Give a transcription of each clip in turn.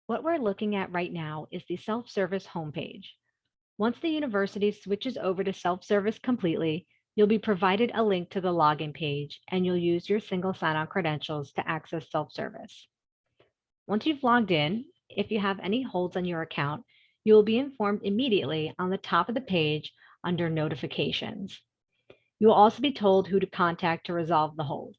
What we're looking at right now is the self-service homepage. Once the university switches over to self-service completely, you'll be provided a link to the login page and you'll use your single sign-on credentials to access self-service. Once you've logged in, if you have any holds on your account, you will be informed immediately on the top of the page under notifications. You will also be told who to contact to resolve the hold.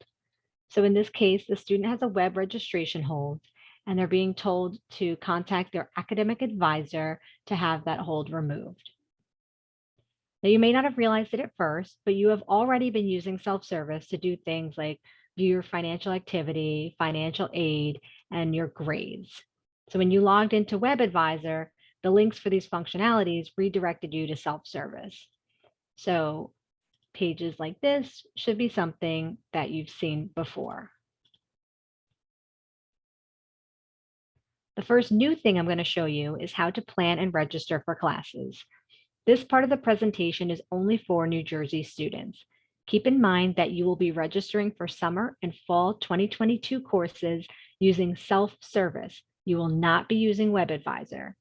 So in this case, the student has a web registration hold and they're being told to contact their academic advisor to have that hold removed. Now, you may not have realized it at first, but you have already been using self-service to do things like view your financial activity, financial aid, and your grades. So when you logged into Web Advisor, the links for these functionalities redirected you to self-service. So pages like this should be something that you've seen before. The first new thing I'm going to show you is how to plan and register for classes. This part of the presentation is only for New Jersey students. Keep in mind that you will be registering for summer and fall 2022 courses using self-service. You will not be using Web Advisor.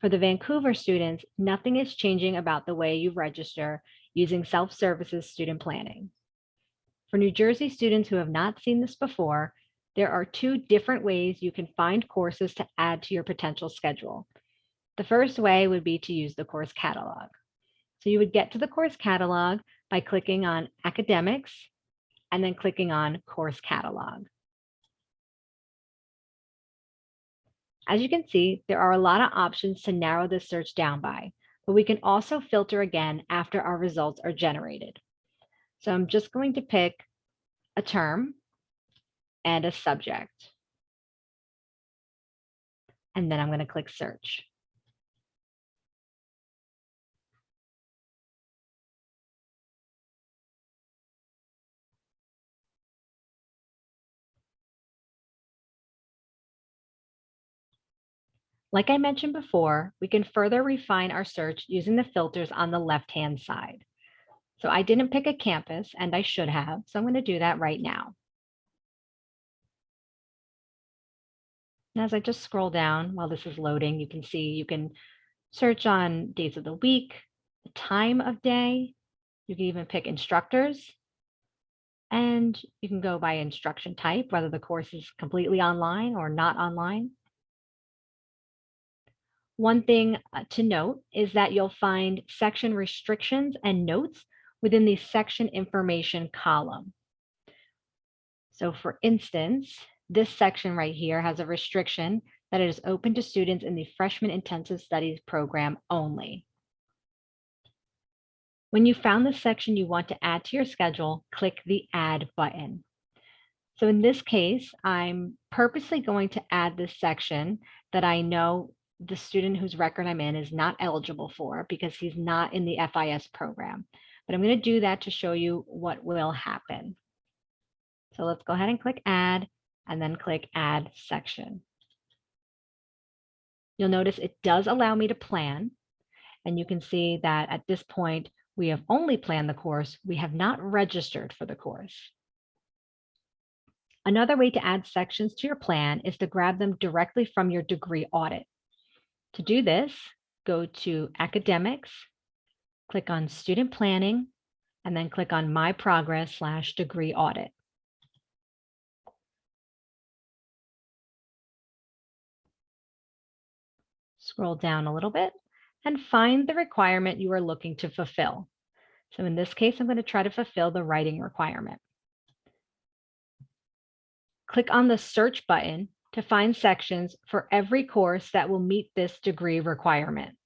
For the Vancouver students, nothing is changing about the way you register using self-service's student planning. For New Jersey students who have not seen this before, there are two different ways you can find courses to add to your potential schedule. The first way would be to use the course catalog. So you would get to the course catalog by clicking on Academics and then clicking on Course Catalog. As you can see, there are a lot of options to narrow this search down by, but we can also filter again after our results are generated. So I'm just going to pick a term and a subject. And then I'm going to click search. Like I mentioned before, we can further refine our search using the filters on the left-hand side. So I didn't pick a campus and I should have, so I'm going to do that right now. And as I just scroll down while this is loading, you can see you can search on days of the week, the time of day. You can even pick instructors, and you can go by instruction type, whether the course is completely online or not online. One thing to note is that you'll find section restrictions and notes within the section information column. So for instance, this section right here has a restriction that it is open to students in the Freshman Intensive Studies program only. When you found the section you want to add to your schedule, click the Add button. So in this case, I'm purposely going to add this section that I know the student whose record I'm in is not eligible for because he's not in the FIS program. But I'm going to do that to show you what will happen. So let's go ahead and click Add and then click Add Section. You'll notice it does allow me to plan. And you can see that at this point, we have only planned the course. We have not registered for the course. Another way to add sections to your plan is to grab them directly from your degree audit. To do this, go to Academics, click on Student Planning, and then click on My Progress/Degree Audit. Scroll down a little bit and find the requirement you are looking to fulfill. So in this case, I'm going to try to fulfill the writing requirement. Click on the search button to find sections for every course that will meet this degree requirement.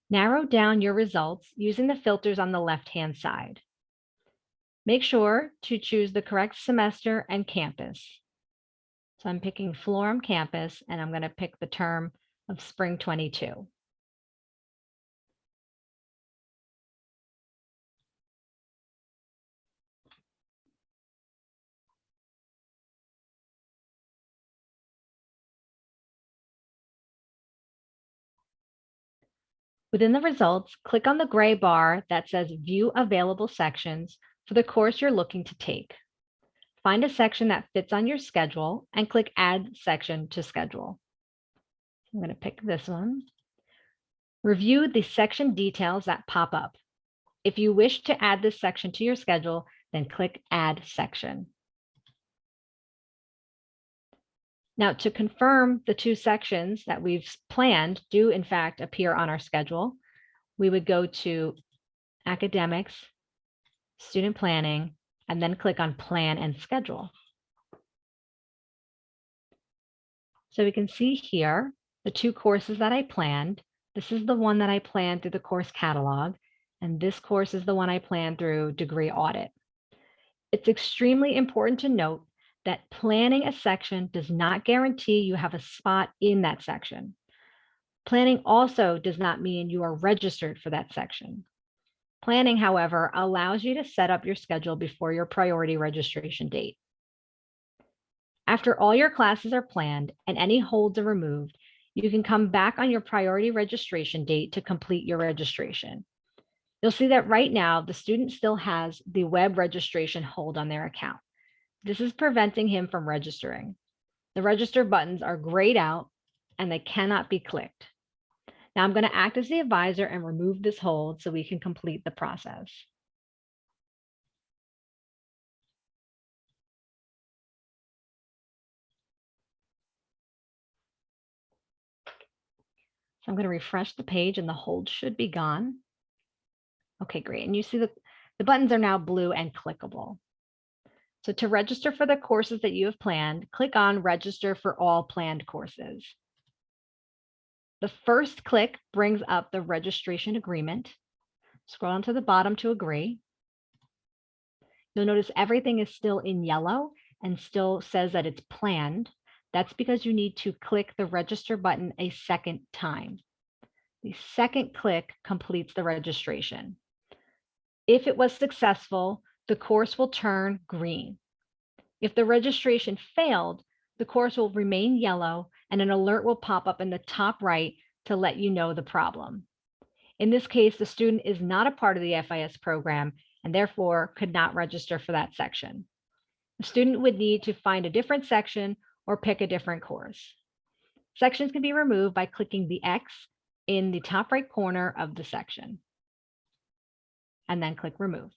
Narrow down your results using the filters on the left-hand side. Make sure to choose the correct semester and campus. So I'm picking Florham campus, and I'm going to pick the term of spring 22. Within the results, click on the gray bar that says View Available Sections for the course you're looking to take. Find a section that fits on your schedule and click Add Section to Schedule. I'm going to pick this one. Review the section details that pop up. If you wish to add this section to your schedule, then click Add Section. Now, to confirm the two sections that we've planned do in fact appear on our schedule, we would go to Academics, Student Planning, and then click on Plan and Schedule. So we can see here the two courses that I planned. This is the one that I planned through the course catalog, and this course is the one I planned through Degree Audit. It's extremely important to note that planning a section does not guarantee you have a spot in that section. Planning also does not mean you are registered for that section. Planning, however, allows you to set up your schedule before your priority registration date. After all your classes are planned and any holds are removed, you can come back on your priority registration date to complete your registration. You'll see that right now, the student still has the web registration hold on their account. This is preventing him from registering. The register buttons are grayed out and they cannot be clicked. Now I'm going to act as the advisor and remove this hold so we can complete the process. So I'm going to refresh the page and the hold should be gone. Okay, great. And you see the buttons are now blue and clickable. So to register for the courses that you have planned, click on Register for all planned courses. The first click brings up the registration agreement. Scroll down to the bottom to agree. You'll notice everything is still in yellow and still says that it's planned. That's because you need to click the register button a second time. The second click completes the registration. If it was successful, the course will turn green. If the registration failed, the course will remain yellow and an alert will pop up in the top right to let you know the problem. In this case, the student is not a part of the FIS program and therefore could not register for that section. The student would need to find a different section or pick a different course. Sections can be removed by clicking the X in the top right corner of the section and then click Remove.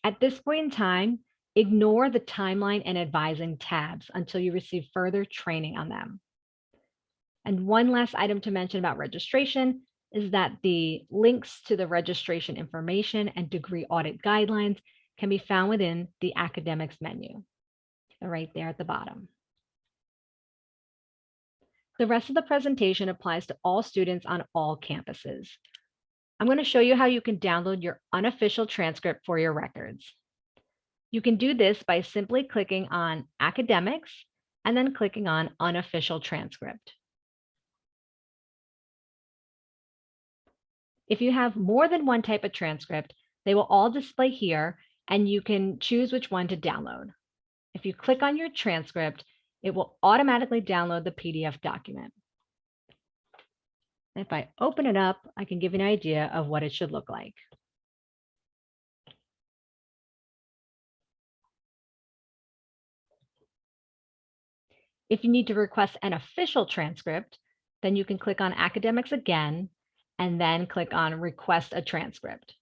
At this point in time, ignore the timeline and advising tabs until you receive further training on them. And one last item to mention about registration is that the links to the registration information and degree audit guidelines can be found within the academics menu. They're right there at the bottom. The rest of the presentation applies to all students on all campuses. I'm going to show you how you can download your unofficial transcript for your records. You can do this by simply clicking on Academics and then clicking on Unofficial Transcript. If you have more than one type of transcript, they will all display here and you can choose which one to download. If you click on your transcript, it will automatically download the PDF document. If I open it up, I can give you an idea of what it should look like. If you need to request an official transcript, then you can click on Academics again, and then click on Request a Transcript.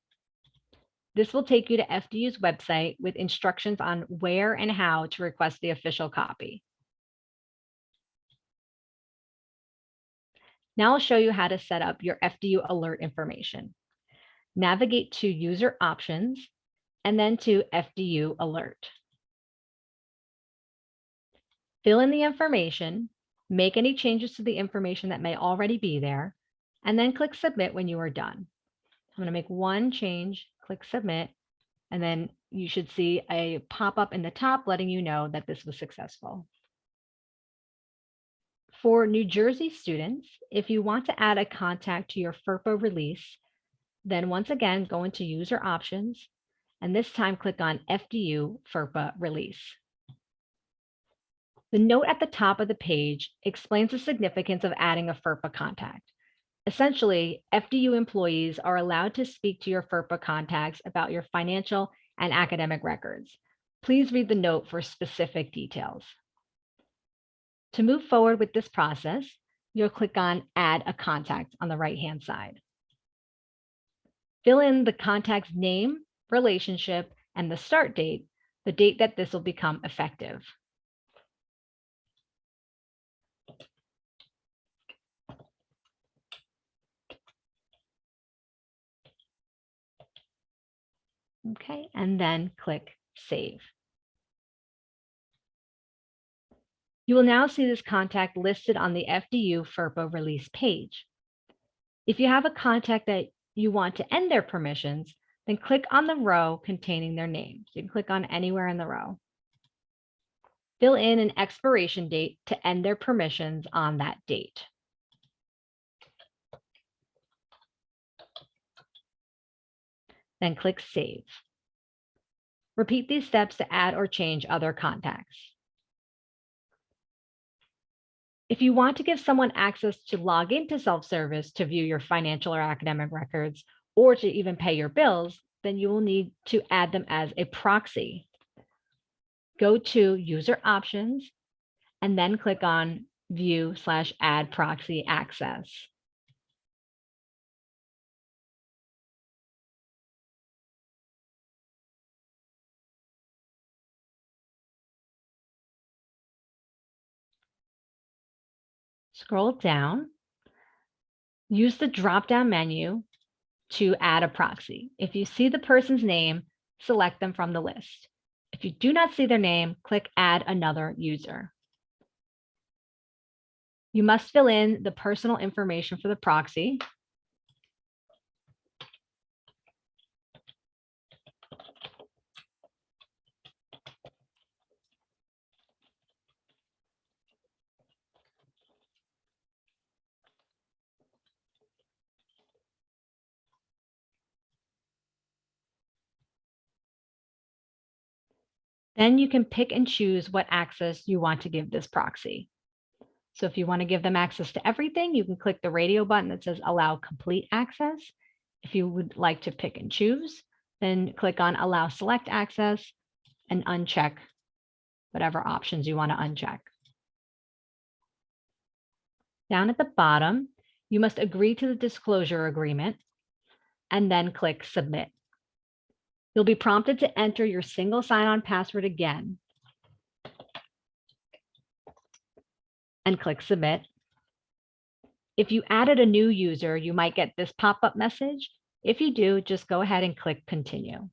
This will take you to FDU's website with instructions on where and how to request the official copy. Now I'll show you how to set up your FDU alert information. Navigate to User Options and then to FDU Alert. Fill in the information, make any changes to the information that may already be there, and then click Submit when you are done. I'm going to make one change, click Submit, and then you should see a pop-up in the top letting you know that this was successful. For New Jersey students, if you want to add a contact to your FERPA release, then once again, go into User Options, and this time click on FDU FERPA Release. The note at the top of the page explains the significance of adding a FERPA contact. Essentially, FDU employees are allowed to speak to your FERPA contacts about your financial and academic records. Please read the note for specific details. To move forward with this process, you'll click on Add a Contact on the right-hand side. Fill in the contact's name, relationship, and the start date, the date that this will become effective. Okay, and then click Save. You will now see this contact listed on the FDU FERPA release page. If you have a contact that you want to end their permissions, then click on the row containing their name. So you can click on anywhere in the row. Fill in an expiration date to end their permissions on that date. Then click Save. Repeat these steps to add or change other contacts. If you want to give someone access to log into self-service to view your financial or academic records, or to even pay your bills, then you will need to add them as a proxy. Go to User Options, and then click on View/Add Proxy Access. Scroll down. Use the drop-down menu to add a proxy. If you see the person's name, select them from the list. If you do not see their name, click Add Another User. You must fill in the personal information for the proxy. Then you can pick and choose what access you want to give this proxy. So if you want to give them access to everything, you can click the radio button that says Allow Complete Access. If you would like to pick and choose, then click on Allow Select Access and uncheck whatever options you want to uncheck. Down at the bottom, you must agree to the disclosure agreement and then click Submit. You'll be prompted to enter your single sign-on password again and click Submit. If you added a new user, you might get this pop-up message. If you do, just go ahead and click Continue.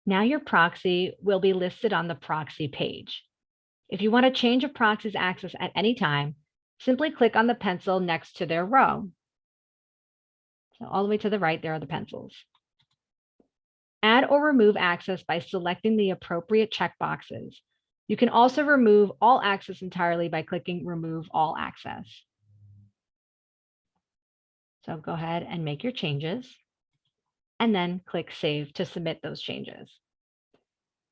Now your proxy will be listed on the proxy page. If you want to change a proxy's access at any time, simply click on the pencil next to their row. So all the way to the right, there are the pencils. Add or remove access by selecting the appropriate checkboxes. You can also remove all access entirely by clicking Remove All Access. So go ahead and make your changes, and then click Save to submit those changes.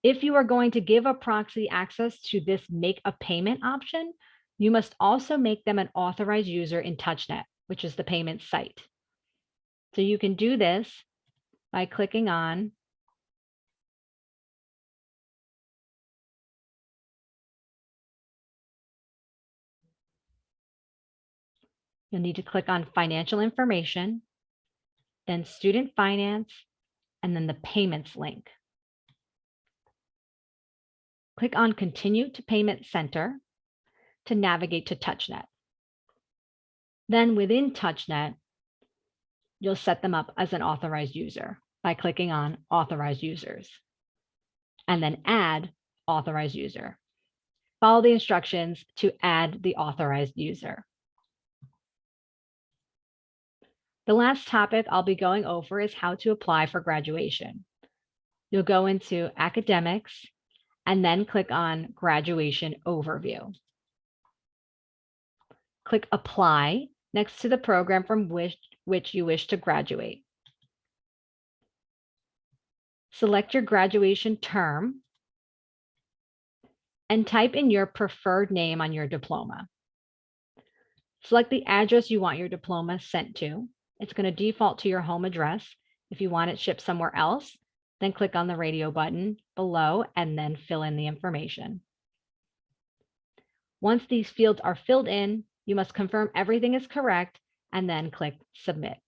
If you are going to give a proxy access to this Make a Payment option, you must also make them an authorized user in TouchNet, which is the payment site. So you can do this by clicking on you'll need to click on Financial Information, then Student Finance, and then the Payments link. Click on Continue to Payment Center to navigate to TouchNet. Then within TouchNet, you'll set them up as an authorized user by clicking on Authorized Users, and then Add Authorized User. Follow the instructions to add the authorized user. The last topic I'll be going over is how to apply for graduation. You'll go into Academics and then click on Graduation Overview. Click Apply next to the program from which you wish to graduate. Select your graduation term and type in your preferred name on your diploma. Select the address you want your diploma sent to. It's going to default to your home address. If you want it shipped somewhere else, then click on the radio button below and then fill in the information. Once these fields are filled in, you must confirm everything is correct and then click Submit.